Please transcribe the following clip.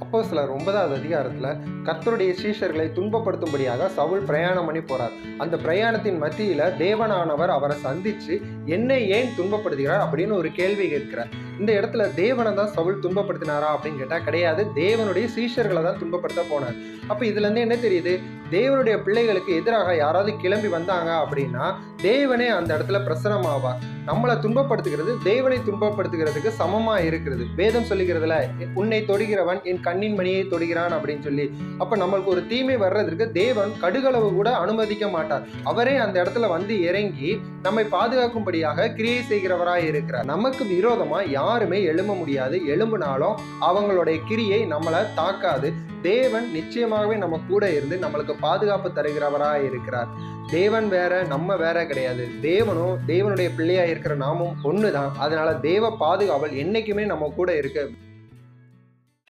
அப்போஸ்தலர் 9வது அதிகாரத்துல கர்த்தருடைய சீஷர்களை துன்பப்படுத்தும்படியாக சவுல் பிரயாணம் பண்ணி போறார். அந்த பிரயாணத்தின் மத்தியில தேவனானவர் அவரை சந்திச்சு என்னை ஏன் துன்பப்படுத்துகிறார் அப்படின்னு ஒரு கேள்வி கேட்கிறார். இந்த இடத்துல தேவனை தான் சவுல் துன்பப்படுத்தினாரா அப்படின்னு கேட்டா கிடையாது, தேவனுடைய சீஷர்களை தான் துன்பப்படுத்த போனார். அப்ப இதுல இருந்து என்ன தெரியுது, தேவனுடைய பிள்ளைகளுக்கு எதிராக யாராவது கிளம்பி வந்தாங்க அப்படின்னா தேவனே அந்த இடத்துல பிரசனமாவார். நம்மளை துன்பப்படுத்துகிறது தேவனை துன்பப்படுத்துகிறதுக்கு சமமா இருக்கிறது. வேதம் சொல்லுகிறதுல உன்னை தொடுகிறவன் என் கண்ணின் மணியை தொடுகிறான் அப்படின்னு சொல்லி. அப்ப நம்மளுக்கு ஒரு தீமை வர்றதற்கு தேவன் கடுகளவு கூட அனுமதிக்க மாட்டார். அவரே அந்த இடத்துல வந்து இறங்கி நம்மை பாதுகாக்கும்படியாக கிரியை செய்கிறவராய் இருக்கிறார். நமக்கு விரோதமா யாருமே எழும்ப முடியாது. எழும்பினாலும் அவங்களுடைய கிரியை நம்மளை தாக்காது. தேவன் நிச்சயமாகவே நம்ம கூட இருந்து நம்மளுக்கு பாதுகாப்பு தருகிறவராய் இருக்கிறார். தேவன் வேற நம்ம வேற கிடையாது. தேவனும் தேவனுடைய பிள்ளையா இருக்கிற நாமும் ஒண்ணுதான். அதனால தேவ பாதுகாவல் என்னைக்குமே நம்ம கூட இருக்கு.